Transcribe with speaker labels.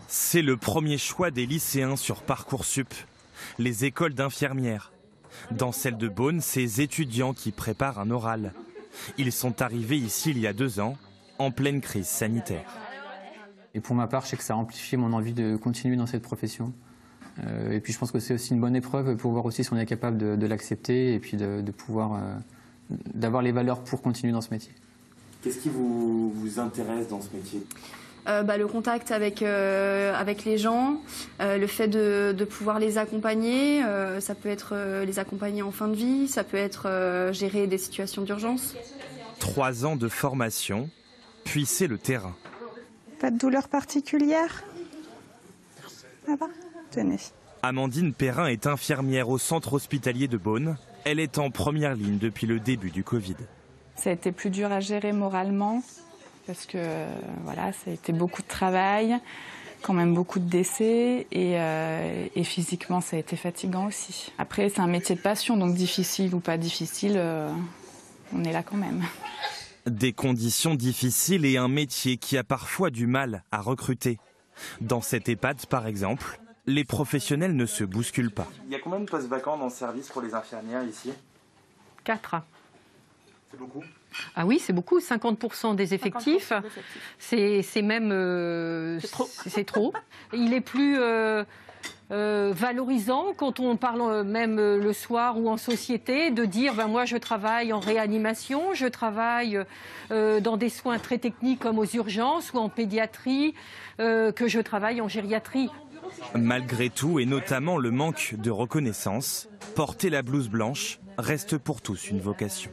Speaker 1: C'est le premier choix des lycéens sur Parcoursup, les écoles d'infirmières. Dans celle de Beaune, ces étudiants qui préparent un oral. Ils sont arrivés ici il y a 2 ans, en pleine crise sanitaire.
Speaker 2: Et pour ma part, je sais que ça a amplifié mon envie de continuer dans cette profession. Et puis je pense que c'est aussi une bonne épreuve pour voir aussi si on est capable de l'accepter et puis de pouvoir d'avoir les valeurs pour continuer dans ce métier.
Speaker 1: Qu'est-ce qui vous intéresse dans ce métier ?
Speaker 3: Le contact avec les gens, le fait de pouvoir les accompagner, ça peut être les accompagner en fin de vie, ça peut être gérer des situations d'urgence.
Speaker 1: 3 ans de formation, puis c'est le terrain.
Speaker 4: Pas de douleur particulière ? Ça va ? Tenez.
Speaker 1: Amandine Perrin est infirmière au centre hospitalier de Beaune. Elle est en première ligne depuis le début du Covid.
Speaker 5: Ça a été plus dur à gérer moralement parce que voilà, ça a été beaucoup de travail, quand même beaucoup de décès et physiquement ça a été fatigant aussi. Après c'est un métier de passion, donc difficile ou pas difficile, on est là quand même.
Speaker 1: Des conditions difficiles et un métier qui a parfois du mal à recruter. Dans cette EHPAD par exemple, les professionnels ne se bousculent pas. Il y a combien de postes vacants dans le service pour les infirmières ici ?
Speaker 6: 4.
Speaker 1: C'est beaucoup ?
Speaker 6: Ah oui, c'est beaucoup, 50% des effectifs. C'est même... c'est trop. Il est plus valorisant quand on parle même le soir ou en société de dire moi je travaille en réanimation, je travaille dans des soins très techniques comme aux urgences ou en pédiatrie, que je travaille en gériatrie.
Speaker 1: Malgré tout, et notamment le manque de reconnaissance, porter la blouse blanche reste pour tous une vocation.